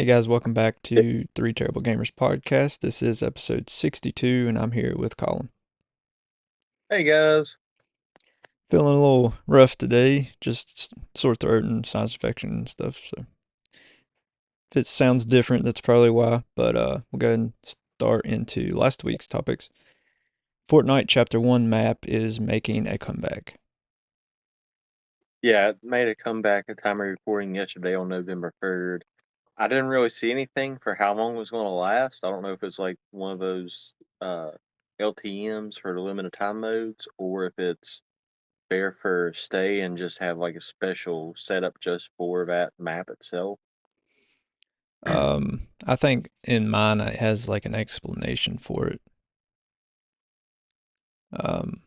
Hey guys, welcome back to Three Terrible Gamers podcast. This is episode 62, and I'm here with Colin. Hey guys. Feeling a little rough today, just sore throat and sinus infection and stuff. So if it sounds different, that's probably why. But we'll go ahead and start into last week's topics. Fortnite Chapter 1 map is making a comeback. Yeah, it made a comeback at time of recording yesterday on November 3rd. I didn't really see anything for how long it was going to last. I don't know if it's like one of those uh, LTMs for the limited time modes or if it's fair for stay and just have like a special setup just for that map itself. I think in mine it has like an explanation for it. Um,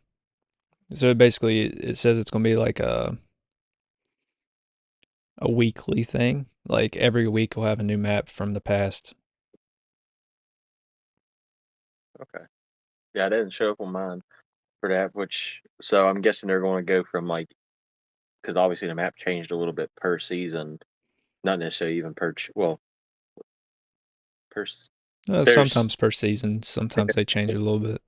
so basically it says it's gonna be like a weekly thing. Like every week we'll have a new map from the past. Okay. Yeah, I didn't show up on mine for that, so I'm guessing they're going to go from like, because obviously the map changed a little bit per season, not necessarily even well, per, there's Sometimes per season, sometimes they change it a little bit.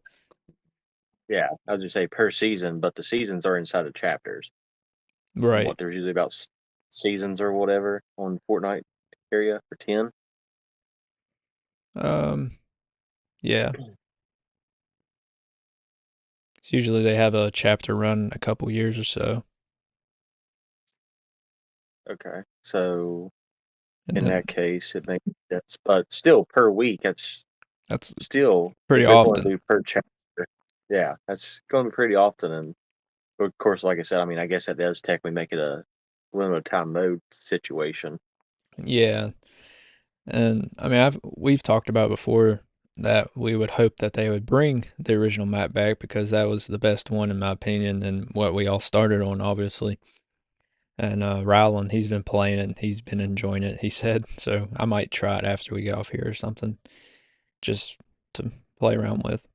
Yeah, I was gonna say per season, but the seasons are inside of chapters. And Right. what there's usually about seasons or whatever on Fortnite area for 10. Um, yeah. It's usually they have a chapter run a couple years or so. Okay, so And in then that case, it makes sense, but still per week, that's that's still if pretty they're going often. to do per chapter. Yeah, that's going to be pretty often. And of course, like I said, I mean, I guess that does technically make it a limited time mode situation. Yeah. And I mean, we've talked about before that we would hope that they would bring the original map back because that was the best one in my opinion and what we all started on, obviously. And Rylan, he's been playing it and he's been enjoying it, he said. So I might try it after we get off here or something, just to play around with.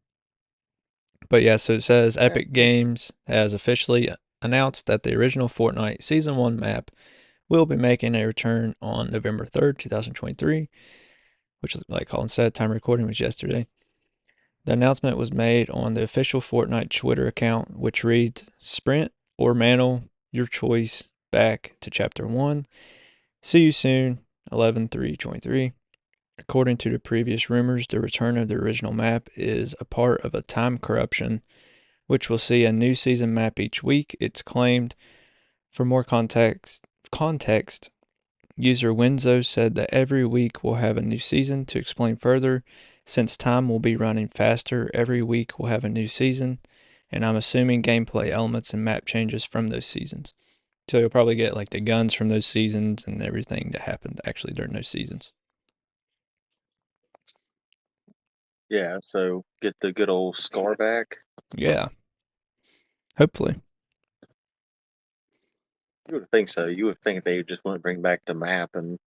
But yeah, so it says Yeah, Epic Games has officially announced that the original Fortnite Season 1 map will be making a return on November 3rd, 2023, which, like Colin said, time of recording was yesterday. The announcement was made on the official Fortnite Twitter account, which reads Sprint or Mantle, your choice, back to Chapter 1. See you soon, 11/3/23. According to the previous rumors, the return of the original map is a part of a time corruption which will see a new season map each week, it's claimed. For more context, user Winzo said that every week we'll have a new season. To explain further, since time will be running faster, every week we'll have a new season, and I'm assuming gameplay elements and map changes from those seasons. So you'll probably get like the guns from those seasons and everything that happened actually during those seasons. yeah. So get the good old scar back. Yeah, hopefully. You would think so. You would think they just wouldn't bring back the map and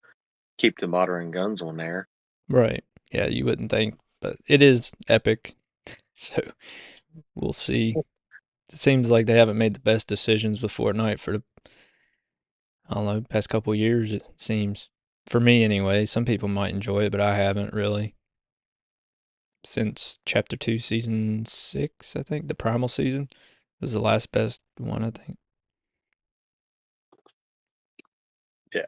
keep the modern guns on there. Right. Yeah, you wouldn't think, but it is epic. So we'll see. It seems like they haven't made the best decisions with Fortnite for the, I don't know, past couple of years, it seems. For me anyway. Some people might enjoy it, but I haven't really. Since Chapter 2, Season 6, I think. The Primal season was the last best one, I think. Yeah.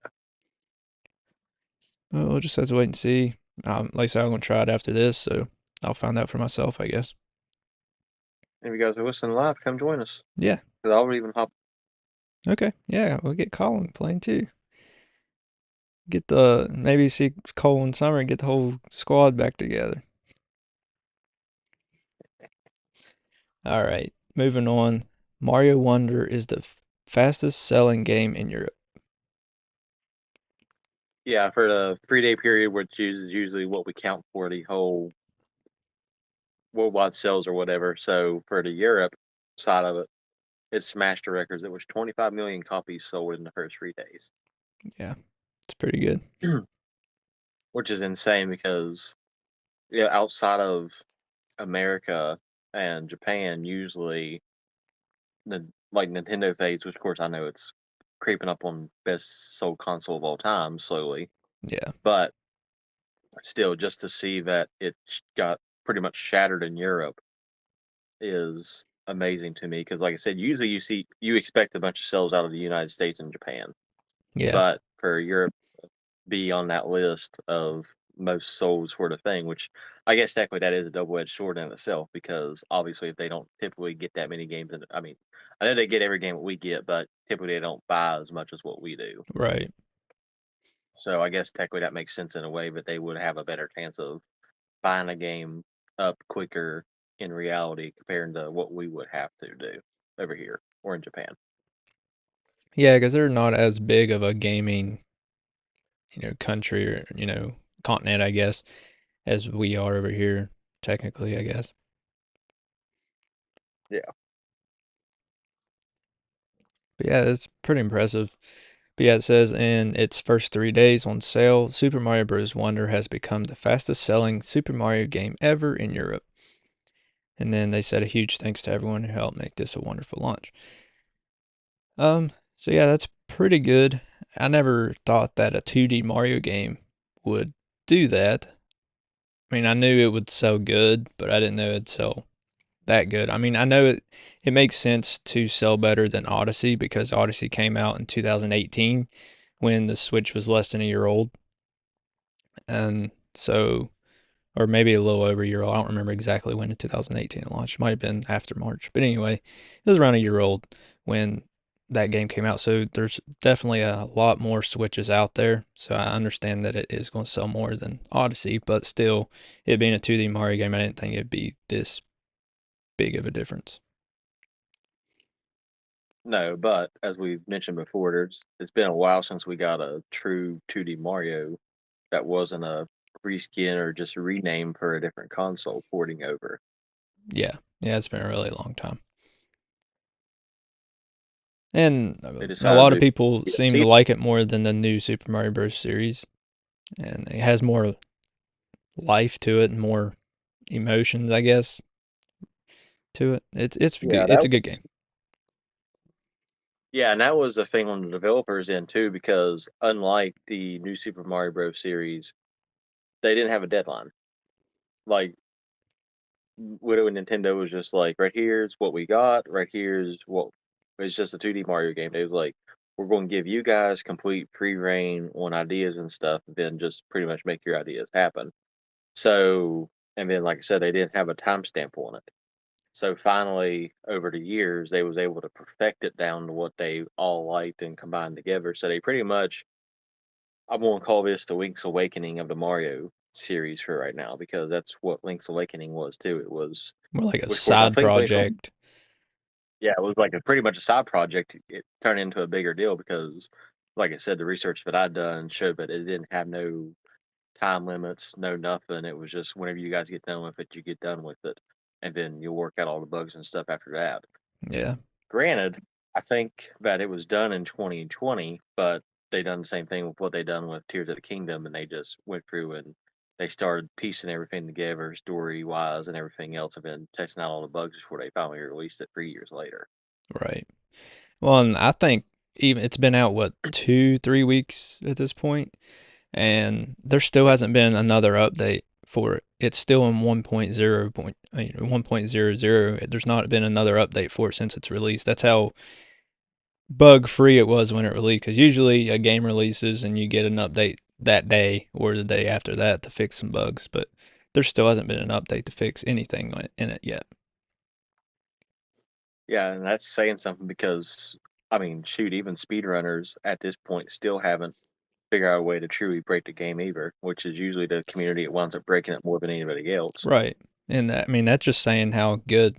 Well, we'll just have to wait and see. Like I said, I'm going to try it after this, so I'll find out for myself, I guess. If you guys are listening live, come join us. Yeah. Because I'll even hop. Okay. Yeah, we'll get Colin playing too. Maybe see Cole and Summer and get the whole squad back together. All right, moving on. Mario Wonder is the fastest selling game in Europe. Yeah, for the 3 day period, which is usually what we count for the whole worldwide sales or whatever. So for the Europe side of it, it smashed the records. It was 25 million copies sold in the first 3 days, Yeah, it's pretty good. which is insane because yeah, outside of America and Japan, usually the like Nintendo fades, which of course I know it's creeping up on best sold console of all time slowly. Yeah, But still, just to see that it got pretty much shattered in Europe is amazing to me. Because, like I said, usually you expect a bunch of sales out of the United States and Japan, Yeah, but for Europe to be on that list of most sold sort of thing, which I guess technically that is a double-edged sword in itself. Because obviously, if they don't typically get that many games, and I mean, I know they get every game that we get, but typically they don't buy as much as what we do. right. So I guess technically that makes sense in a way, but they would have a better chance of buying a game up quicker in reality compared to what we would have to do over here or in Japan. Yeah, because they're not as big of a gaming, country or, continent, I guess, as we are over here, technically, I guess. Yeah. But yeah, it's pretty impressive. But yeah, it says in its first 3 days on sale, Super Mario Bros. Wonder has become the fastest selling Super Mario game ever in Europe. And then they said a huge thanks to everyone who helped make this a wonderful launch. So yeah, that's pretty good. I never thought that a 2D Mario game would do that. I mean, I knew it would sell good, but I didn't know it'd sell that good. I mean, I know it makes sense to sell better than Odyssey because Odyssey came out in 2018 when the Switch was less than a year old. And so, or maybe a little over a year old. I don't remember exactly when in 2018 it launched. It might have been after March. But anyway, it was around a year old when that game came out. So there's definitely a lot more Switches out there. So I understand that it is going to sell more than Odyssey, but still, it being a 2D Mario game, I didn't think it'd be this big of a difference. No, but as we mentioned before, it's been a while since we got a true 2D Mario that wasn't a reskin or just a rename for a different console porting over. Yeah. Yeah, it's been a really long time. And They a decided lot of to people do seem to see, like it more than the new Super Mario Bros. Series. And it has more life to it and more emotions, I guess, to it. yeah, It's a good game. and that was the thing on the developers end too, because unlike the new Super Mario Bros. Series, they didn't have a deadline. Like Widow and Nintendo was just like, right here's what we got, right here's what it's just a 2D Mario game. They was like, we're going to give you guys complete free reign on ideas and stuff, and then just pretty much make your ideas happen. So, and then like I said, they didn't have a timestamp on it. So finally, over the years, they was able to perfect it down to what they all liked and combined together. So they pretty much, I'm going to call this the Link's Awakening of the Mario series for right now, because that's what Link's Awakening was too. It was, More like a which of course I side think project. yeah, it was like a pretty much a side project. It turned into a bigger deal because, like I said, the research that I'd done showed that it didn't have no time limits, no nothing. It was just whenever you guys get done with it, you get done with it, and then you'll work out all the bugs and stuff after that. Yeah. Granted, I think that it was done in 2020, but they done the same thing with what they done with Tears of the Kingdom, and they just went through and they started piecing everything together, story wise and everything else, and been testing out all the bugs before they finally released it 3 years later. Right. Well, and I think even it's been out what 2, 3 weeks at this point, and there still Yeah, hasn't been another update for it. It's still in 1.0. There's not been another update for it since its release. That's how bug free it was when it released. Because usually a game releases and you get an update that day or the day after that to fix some bugs, but there still hasn't been an update to fix anything in it yet. yeah, and that's saying something because I mean, shoot, even speedrunners at this point still haven't figured out a way to truly break the game either, which is usually the community that winds up breaking it more than anybody else. Right. And I mean, that's just saying how good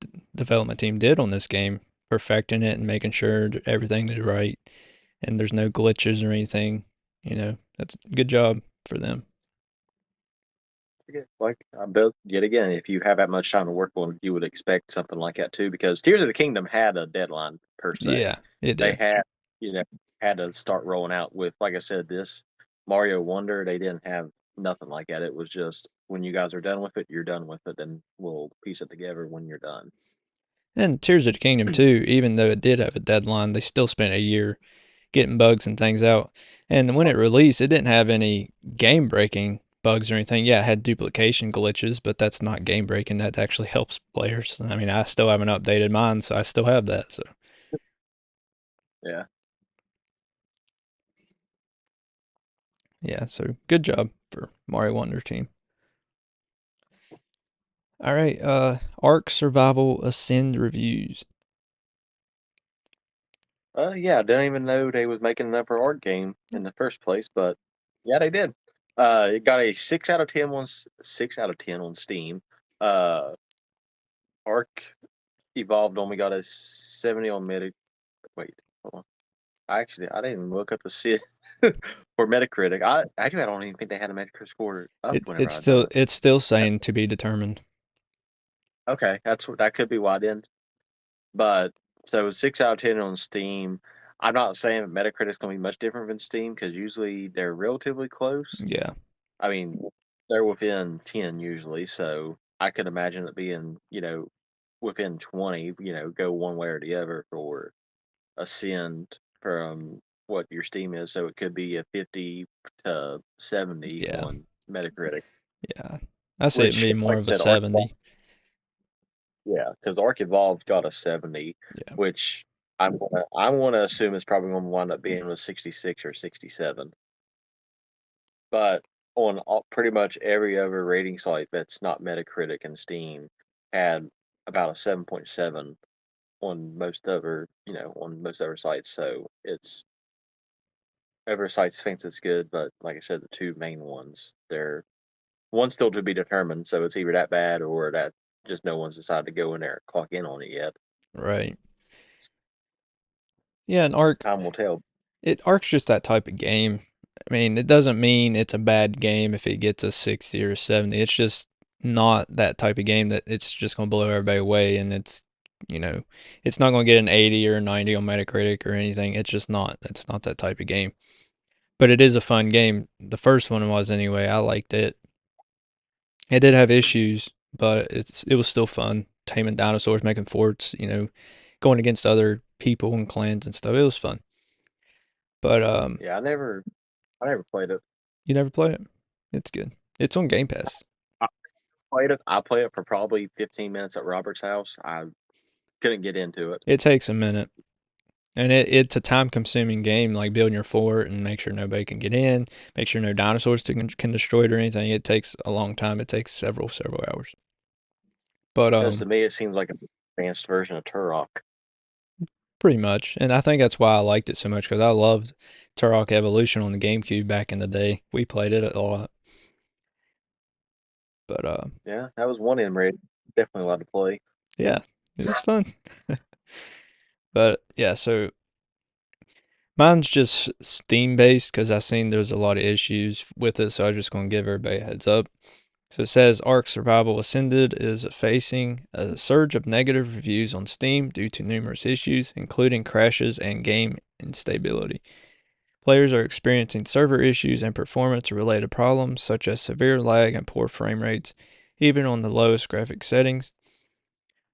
the development team did on this game, perfecting it and making sure everything is right and there's no glitches or anything. That's a good job for them. Yeah, like I bet yet again, if you have that much time to work on it, you would expect something like that too. Because Tears of the Kingdom had a deadline per se. Yeah, it They did. had, you know, had to start rolling out with, like I said, this Mario Wonder. They didn't have nothing like that. It was just when you guys are done with it, you're done with it, and we'll piece it together when you're done. And Tears of the Kingdom too, even though it did have a deadline, they still spent a year getting bugs and things out. And when it released, it didn't have any game breaking bugs or anything. Yeah, it had duplication glitches, but that's not game breaking. That actually helps players. I mean, I still haven't updated mine, so I still have that. So Yeah. yeah, so good job for Mario Wonder team. All right, Ark Survival Ascend reviews. Yeah, I didn't even know they was making another art game in the first place, but yeah, they did. It got a 6 out of 10 on 6 out of 10 on Steam. Uh, Arc Evolved only got a 70 on Meta. Wait, hold on. I didn't even look up to see it for Metacritic. I don't even think they had a Metacritic score up It, whenever it's I done still it. it's still saying to be determined. Okay, that could be why then. But so 6 out of 10 on Steam. I'm not saying Metacritic's going to be much different than Steam because usually they're relatively close. Yeah, I mean, they're within 10 usually, so I could imagine it being, within 20, go one way or the other for Ascend from what your Steam is. So it could be a 50 to 70 yeah, on Metacritic, yeah. I see it which, being more like I of a said, Arc 70. Yeah, because Arc Evolved got a 70, Yeah, which I'm gonna assume is probably gonna wind up being a 66 or 67. But on pretty much every other rating site that's not Metacritic and Steam had about a 7.7 on most other sites. So it's every site thinks it's good, but like I said, the two main ones, they're one's still to be determined. So it's either that bad or that just no one's decided to go in there and clock in on it yet. right. Yeah, and Ark Time will tell. Ark's just that type of game. I mean, it doesn't mean it's a bad game if it gets a 60 or a 70. It's just not that type of game that it's just going to blow everybody away and you know, it's not going to get an 80 or a 90 on Metacritic or anything. It's not that type of game. But it is a fun game. The first one was anyway. I liked it. It did have issues, but it was still fun. Taming dinosaurs, making forts, going against other people and clans and stuff. It was fun. But Yeah, I never played it. you never played it? It's good. It's on Game Pass. I played it. I played it for probably 15 minutes at Robert's house. I couldn't get into it. It takes a minute. And it's a time consuming game, like building your fort and make sure nobody can get in, make sure no dinosaurs can destroy it or anything. It takes a long time. It takes several hours. But Because to me, it seems like an advanced version of Turok. pretty much. And I think that's why I liked it so much because I loved Turok Evolution on the GameCube back in the day. We played it a lot. But Yeah, that was one in raid. Definitely allowed to play. yeah, it was fun. But yeah, so mine's just Steam based because I seen there's a lot of issues with it, so I was just gonna give everybody a heads up. So it says Ark Survival Ascended is facing a surge of negative reviews on Steam due to numerous issues, including crashes and game instability. Players are experiencing server issues and performance related problems such as severe lag and poor frame rates, even on the lowest graphic settings.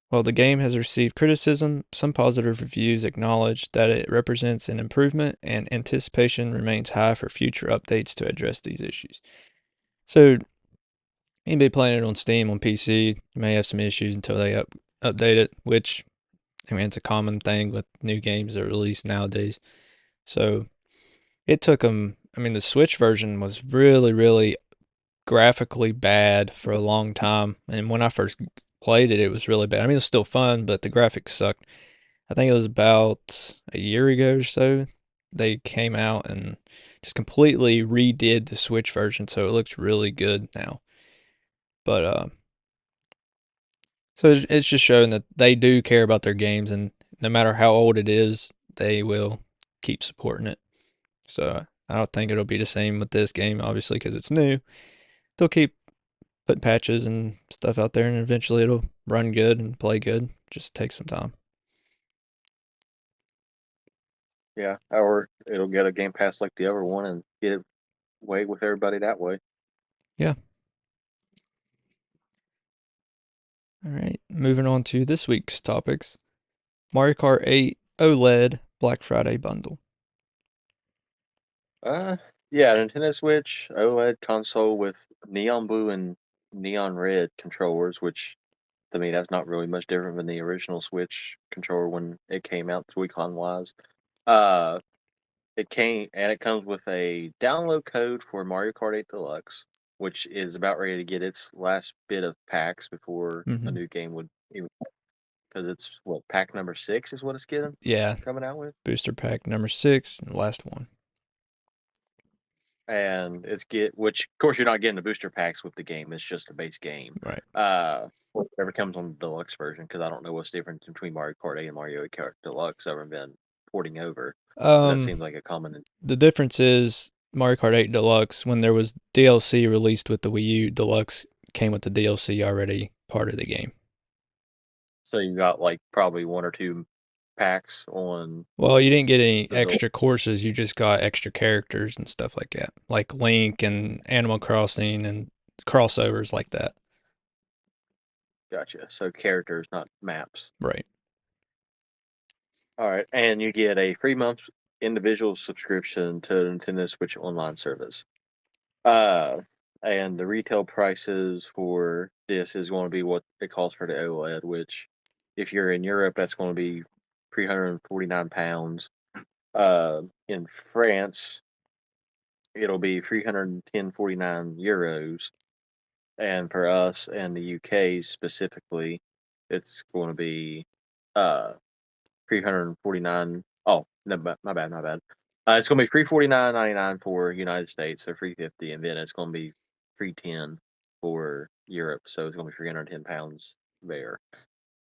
While the game has received criticism, some positive reviews acknowledge that it represents an improvement and anticipation remains high for future updates to address these issues. So, anybody playing it on Steam on PC may have some issues until they update it, which I mean it's a common thing with new games that are released nowadays. So, it took them. I mean, the Switch version was really graphically bad for a long time, and when I first played it, it was really bad. I mean, it was still fun, but the graphics sucked. I think it was about a year ago or so. They came out and just completely redid the Switch version, so it looks really good now. But so it's just showing that they do care about their games, and no matter how old it is, they will keep supporting it. So I don't think it'll be the same with this game, obviously, because it's new. They'll keep putting patches and stuff out there, and eventually it'll run good and play good. Just take some time. Yeah, or it'll get a Game Pass like the other one and get it way with everybody that way. Yeah. All right. Moving on to this week's topics. Mario Kart 8 OLED Black Friday bundle. Uh, Yeah, Nintendo Switch OLED console with neon blue and neon red controllers, which to me that's not really much different than the original Switch controller when it came out Joy-Con wise. Uh, it comes with a download code for Mario Kart 8 Deluxe, which is about ready to get its last bit of packs before a Hmm. new game would even, because it's what pack number 6 is what it's getting Yeah, coming out with. booster pack number 6, and the last one. And it's get which of course you're not getting the booster packs with the game. It's just a base game. Right. Whatever comes on the deluxe version, because I don't know what's different between Mario Kart 8 and Mario Kart Deluxe. I haven't been porting over, but that Um, seems like a common. the difference is Mario Kart 8 Deluxe, when there was DLC released with the Wii U, Deluxe came with the DLC already part of the game. So you got like probably one or two packs on Well, you didn't get any the deluxe. extra courses, you just got extra characters and stuff like that. Like Link and Animal Crossing and crossovers like that. Gotcha. So characters, not maps. Right. All right, and you get a free month individual subscription to the Nintendo Switch Online service. Uh, and the retail prices for this is going to be what it costs for the OLED, which, if you're in Europe, that's going to be £349. In France, it'll be 310.49 euros, and for us and the UK specifically, it's going to be uh 349. Oh, no, my bad, my bad. It's going to be 349.99 for United States, so 350, and then it's going to be 310 for Europe, so it's going to be £310 there.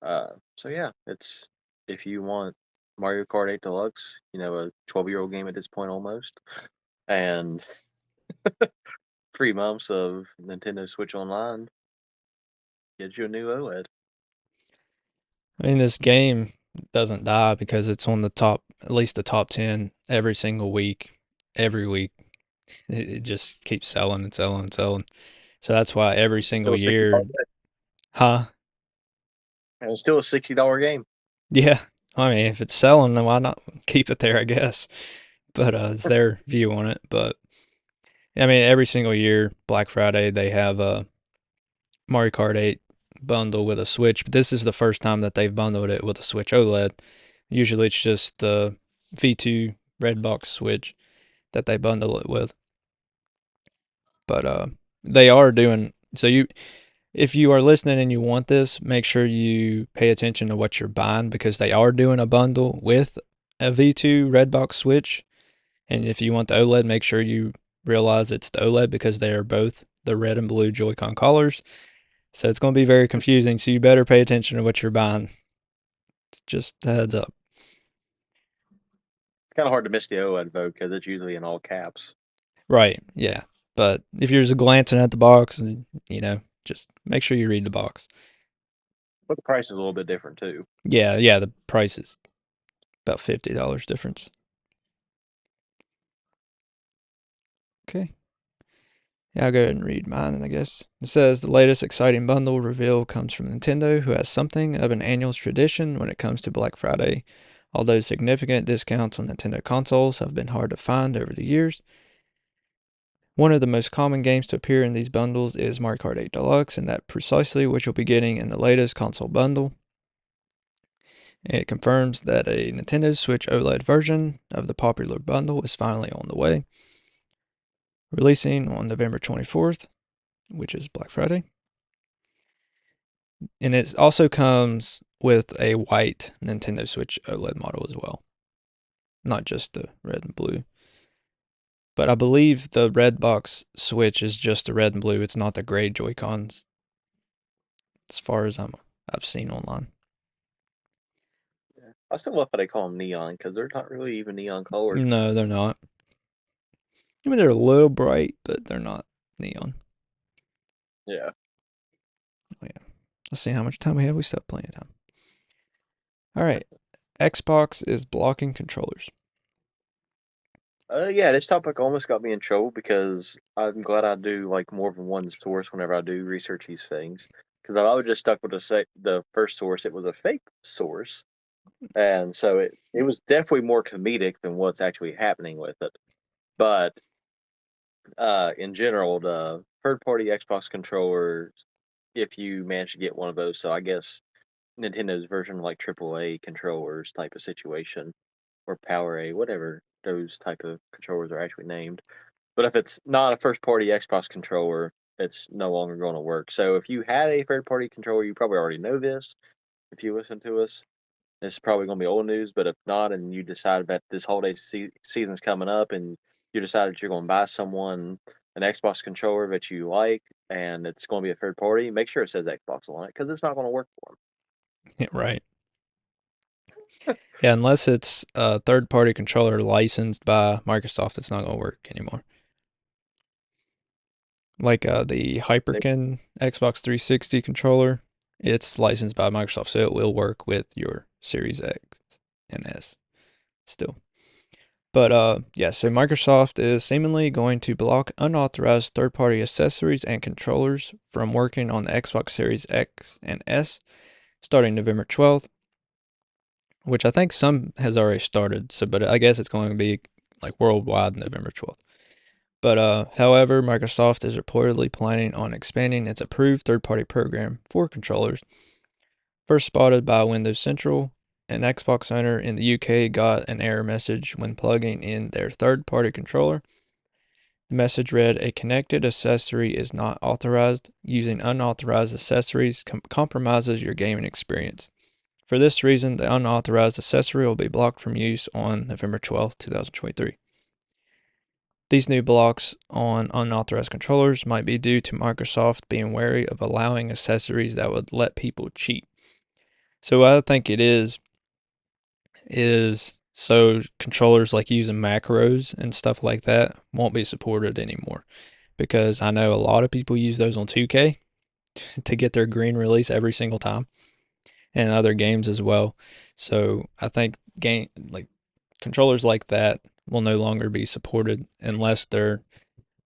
So yeah, it's if you want Mario Kart 8 Deluxe, a 12-year-old game at this point almost, and 3 months of Nintendo Switch Online, get you a new OLED. I mean, this game doesn't die because it's on the top, at least the top 10 every single week, every week. It just keeps selling and selling and selling. So that's why every Still single a $60 year, huh? and it's still a $60 game. Yeah. I mean, if it's selling, then why not keep it there, I guess. But it's their view on it. But I mean, every single year, Black Friday, they have a Mario Kart 8 bundle with a Switch. But this is the first time that they've bundled it with a Switch OLED. Usually it's just the V2 red box Switch that they bundle it with. But they are doing so. If you are listening and you want this, make sure you pay attention to what you're buying because they are doing a bundle with a V2 Redbox Switch. And if you want the OLED, make sure you realize it's the OLED because they are both the red and blue Joy-Con colors. So it's going to be very confusing. So you better pay attention to what you're buying. Just a heads up. It's kind of hard to miss the OLED vote because it's usually in all caps. Right. Yeah. But if you're just glancing at the box, just make sure you read the box. But the price is a little bit different too. Yeah. Yeah. The price is about $50 difference. Okay. Yeah, I'll go ahead and read mine, I guess. It says the latest exciting bundle reveal comes from Nintendo, who has something of an annual tradition when it comes to Black Friday. Although significant discounts on Nintendo consoles have been hard to find over the years, one of the most common games to appear in these bundles is Mario Kart 8 Deluxe, and that's precisely what you'll be getting in the latest console bundle. It confirms that a Nintendo Switch OLED version of the popular bundle is finally on the way, releasing on November 24th, which is Black Friday. And it also comes with a white Nintendo Switch OLED model as well, not just the red and blue. But I believe the red box Switch is just the red and blue. It's not the gray Joy Cons, as far as I've seen online. Yeah. I still love how they call them neon because they're not really even neon colors. No, they're not. I mean, they're a little bright, but they're not neon. Yeah. Oh, yeah. Let's see how much time we have. We still have plenty of time. All right. Xbox is blocking controllers. Yeah, this topic almost got me in trouble because I'm glad I do like more than one source whenever I do research these things. Because if I would just stuck with the first source, it was a fake source, and so it was definitely more comedic than what's actually happening with it. But in general, the third-party Xbox controllers, if you manage to get one of those, so I guess Nintendo's version of like AAA controllers type of situation, or Power A, whatever those type of controllers are actually named. But if it's not a first-party Xbox controller, it's no longer going to work. So if you had a third-party controller, you probably already know this. If you listen to us, this is probably going to be old news. But if not, and you decide that this holiday season's coming up, and you decide that you're going to buy someone an Xbox controller that you like, and it's going to be a third party, make sure it says Xbox on it because it's not going to work for Yeah, right. them. Yeah, unless it's a third party controller licensed by Microsoft, it's not going to work anymore. Like the Hyperkin Xbox 360 controller, it's licensed by Microsoft, so it will work with your Series X and S still. But yeah, so Microsoft is seemingly going to block unauthorized third party accessories and controllers from working on the Xbox Series X and S starting November 12th, which I think some has already started. So, but I guess it's going to be like worldwide November 12th. But however, Microsoft is reportedly planning on expanding its approved third-party program for controllers. First spotted by Windows Central, an Xbox owner in the UK got an error message when plugging in their third-party controller. The message read, "A connected accessory is not authorized. Using unauthorized accessories compromises your gaming experience. For this reason, the unauthorized accessory will be blocked from use on November 12th, 2023. These new blocks on unauthorized controllers might be due to Microsoft being wary of allowing accessories that would let people cheat. So what I think it is so controllers like using macros and stuff like that won't be supported anymore. Because I know a lot of people use those on 2K to get their green release every single time and other games as well. So I think game like controllers like that will no longer be supported unless they're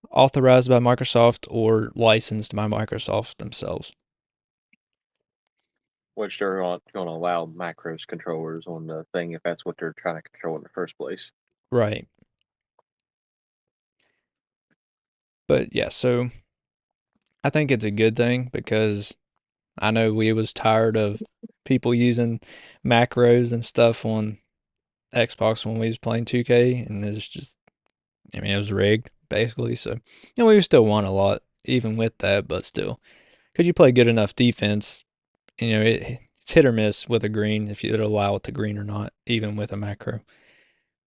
authorized by Microsoft or licensed by Microsoft themselves. Which they're not going to allow macros controllers on the thing if that's what they're trying to control in the first place. Right. But yeah, so I think it's a good thing because I know we was tired of people using macros and stuff on Xbox when we was playing 2K, and it's just, I mean, it was rigged basically. So, we still won a lot even with that, but still, because you play good enough defense, it's hit or miss with a green if you'd allow it to green or not, even with a macro.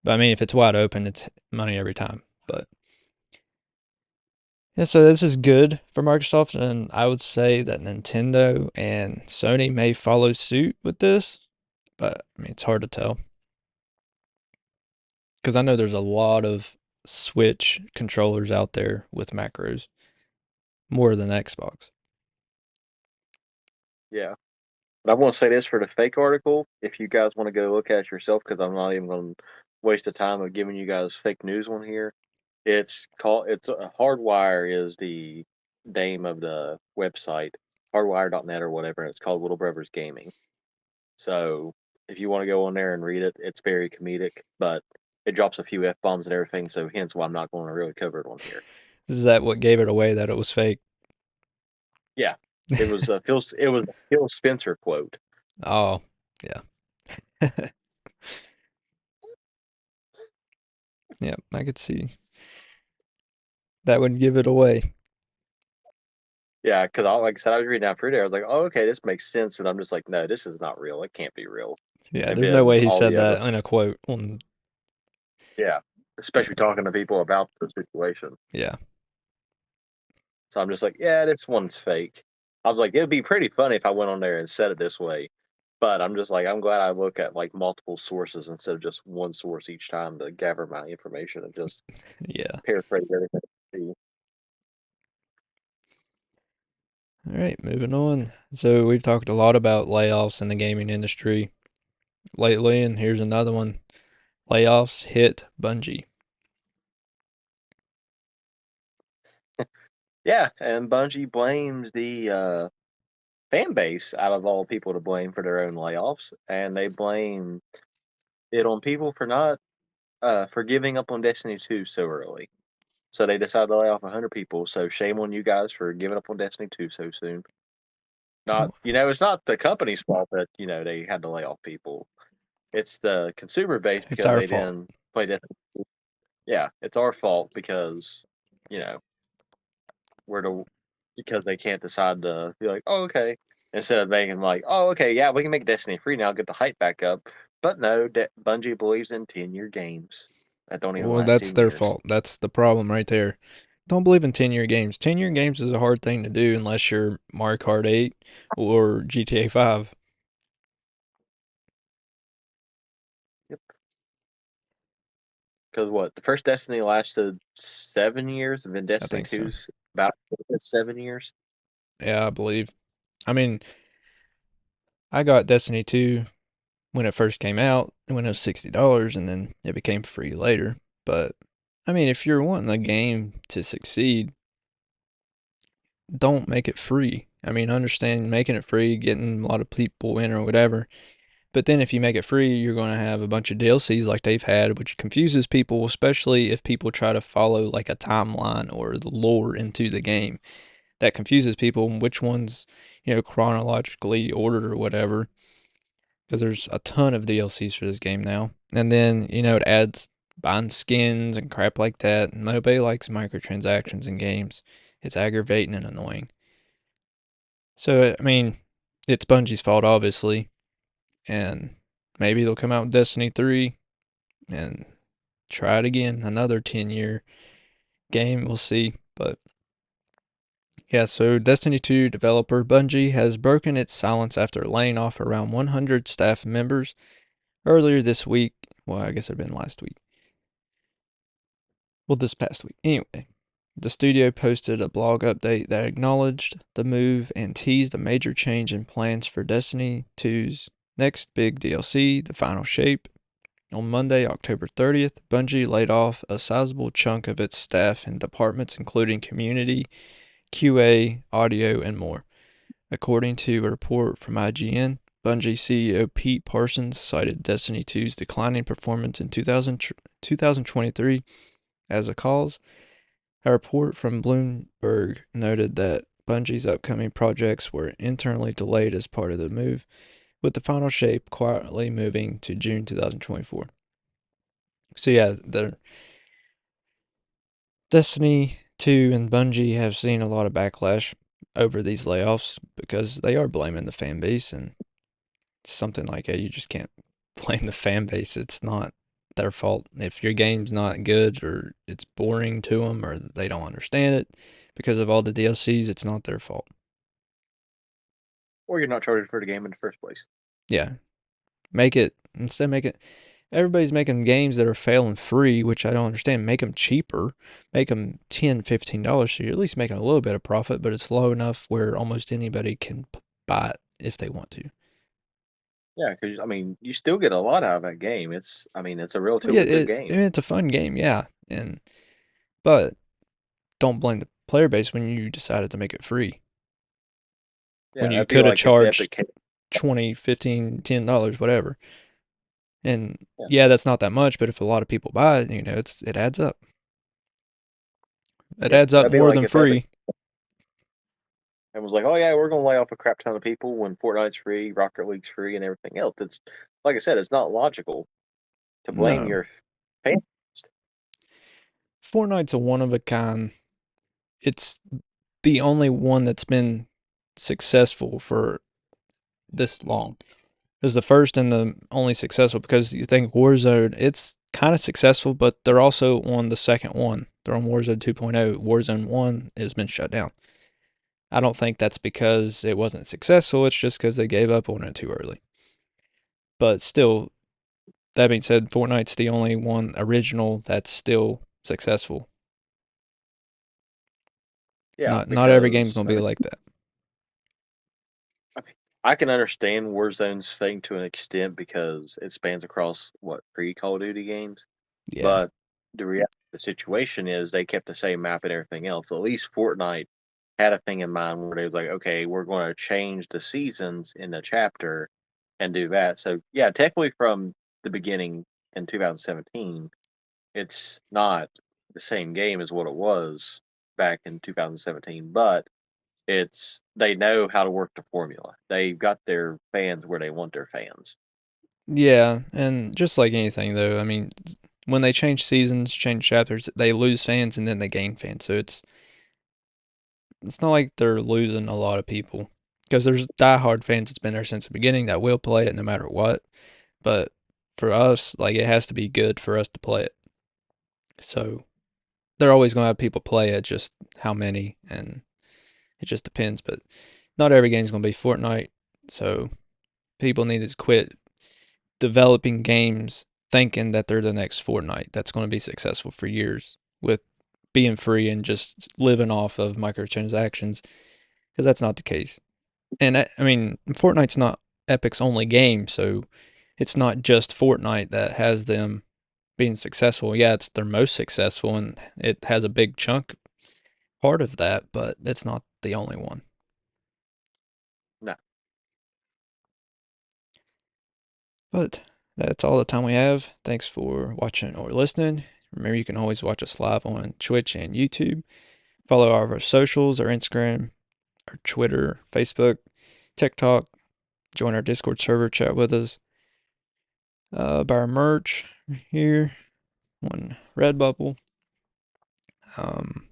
But I mean, if it's wide open, it's money every time. But yeah, so this is good for Microsoft, and I would say that Nintendo and Sony may follow suit with this. But I mean, it's hard to tell because I know there's a lot of Switch controllers out there with macros more than Xbox. Yeah. But I want to say this for the fake article. If you guys want to go look at it yourself, because I'm not even going to waste the time of giving you guys fake news on here. It's Hardwire is the name of the website, hardwire.net or whatever. And it's called Little Brothers Gaming. So if you want to go on there and read it, it's very comedic, but it drops a few F bombs and everything. So hence why I'm not going to really cover it on here. Is that what gave it away that it was fake? Yeah, it was a Phil. It was a Phil Spencer quote. Oh, yeah. Yeah, I could see that would give it away. Yeah, because like I said, I was reading out through there. I was like, oh, okay, this makes sense. But I'm just like, no, this is not real. It can't be real. Yeah, And there's no then way he all said the other, that in a quote. yeah, especially Yeah, talking to people about the situation. yeah, So I'm just like, yeah, this one's fake. I was like, it'd be pretty funny if I went on there and said it this way. But I'm just like, I'm glad I look at like multiple sources instead of just one source each time to gather my information and just yeah. paraphrase everything. All right, moving on. So we've talked a lot about layoffs in the gaming industry lately, and here's another one. Layoffs hit Bungie. Yeah, and Bungie blames the fan base out of all people to blame for their own layoffs, and they blame it on people for not for giving up on Destiny 2 so early. So they decided to lay off 100 people. So shame on you guys for giving up on Destiny 2 so soon. Not, Well, it's not the company's fault that, they had to lay off people. It's the consumer base it's because our they fault. didn't play Destiny. Yeah, it's our fault because, you know, we're the because they can't decide to be like, oh, okay, instead of making like, oh, okay, yeah, we can make Destiny free now, get the hype back up. But no, Bungie believes in 10-year games that don't even Well, last that's 10 their years. fault. That's the problem right there. Don't believe in 10-year games. 10-year games is a hard thing to do unless you're Mario Kart 8 or GTA 5. Yep. Because what the first Destiny lasted 7 years, and then I Destiny think so. two's about 7 years. Yeah, I believe. I mean, I got Destiny 2 when it first came out, when it was $60, and then it became free later. But I mean, if you're wanting the game to succeed, don't make it free. I mean, understand making it free, getting a lot of people in or whatever. But then if you make it free, you're going to have a bunch of DLCs like they've had, which confuses people, especially if people try to follow like a timeline or the lore into the game. That confuses people which ones, chronologically ordered or whatever, because there's a ton of DLCs for this game now. And then, it adds buying skins and crap like that. Nobody likes microtransactions in games. It's aggravating and annoying. So, I mean, it's Bungie's fault, obviously. And maybe they'll come out with Destiny 3 and try it again. Another 10-year game. We'll see. But yeah, so Destiny 2 developer Bungie has broken its silence after laying off around 100 staff members earlier this week. Well, I guess it had been last week. Well, this past week. Anyway, the studio posted a blog update that acknowledged the move and teased a major change in plans for Destiny 2's next big DLC, The Final Shape. On Monday, October 30th, Bungie laid off a sizable chunk of its staff in departments including community, QA, audio, and more. According to a report from IGN, Bungie CEO Pete Parsons cited Destiny 2's declining performance in 2023 as a cause. A report from Bloomberg noted that Bungie's upcoming projects were internally delayed as part of the move, with the final shape quietly moving to June 2024. So yeah, the Destiny 2 and Bungie have seen a lot of backlash over these layoffs because they are blaming the fan base, and something like that you just can't blame the fan base. It's not their fault. If your game's not good or it's boring to them or they don't understand it because of all the DLCs, it's not their fault. Or you're not charged for the game in the first place. Yeah, make it. Everybody's making games that are failing free, which I don't understand. Make them cheaper, make them $10, $15, so you're at least making a little bit of profit, but it's low enough where almost anybody can buy it if they want to. Yeah, because you still get a lot out of that game. It's a Well, yeah, relatively good game. it's a fun game, yeah, and but don't blame the player base when you decided to make it free. When Yeah, you that'd be could have like if charged Epic came. 20, 15, $10, whatever. And Yeah, yeah, that's not that much, but if a lot of people buy it, it adds up. It yeah, adds up that'd be more like than if Epic free. and was like, "Oh yeah, we're gonna lay off a crap ton of people when Fortnite's free, Rocket League's free, and everything else." It's like I said, it's not logical to blame No. your fans. Fortnite's a one of a kind. It's the only one that's been successful for this long. It was the first and the only successful because you think Warzone, it's kind of successful, but they're also on the second one. They're on Warzone 2.0. Warzone 1 has been shut down. I don't think that's because it wasn't successful. It's just because they gave up on it too early. But still, that being said, Fortnite's the only one original that's still successful. Yeah, Not every game's because gonna be like that. I mean, I can understand Warzone's thing to an extent because it spans across what pre Call of Duty games. Yeah, But the reality of the situation is they kept the same map and everything else. At least Fortnite had a thing in mind where they was like, okay, we're going to change the seasons in the chapter and do that. So yeah, technically from the beginning in 2017, it's not the same game as what it was back in 2017, but they know how to work the formula. They've got their fans where they want their fans. Yeah, and just like anything though, I mean, when they change seasons, change chapters, they lose fans and then they gain fans. So it's not like they're losing a lot of people because there's diehard fans that's been there since the beginning that will play it no matter what. But for us, like it has to be good for us to play it. So they're always going to have people play it, just how many, and it just depends. But not every game's going to be Fortnite. So people need to quit developing games thinking that they're the next Fortnite that's going to be successful for years with being free and just living off of microtransactions because that's not the case. And I mean, Fortnite's not Epic's only game, so it's not just Fortnite that has them being successful. Yeah, it's their most successful and it has a big chunk part of that, but it's not the only one. No, But that's all the time we have. Thanks for watching or listening. Remember, you can always watch us live on Twitch and YouTube. Follow all of our socials, our Instagram, our Twitter, Facebook, TikTok. Join our Discord server, chat with us. Buy our merch here on Redbubble. Um,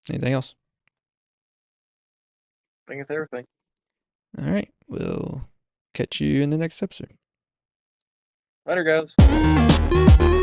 Anything else? I think it's everything. All right, we'll catch you in the next episode. Later, guys.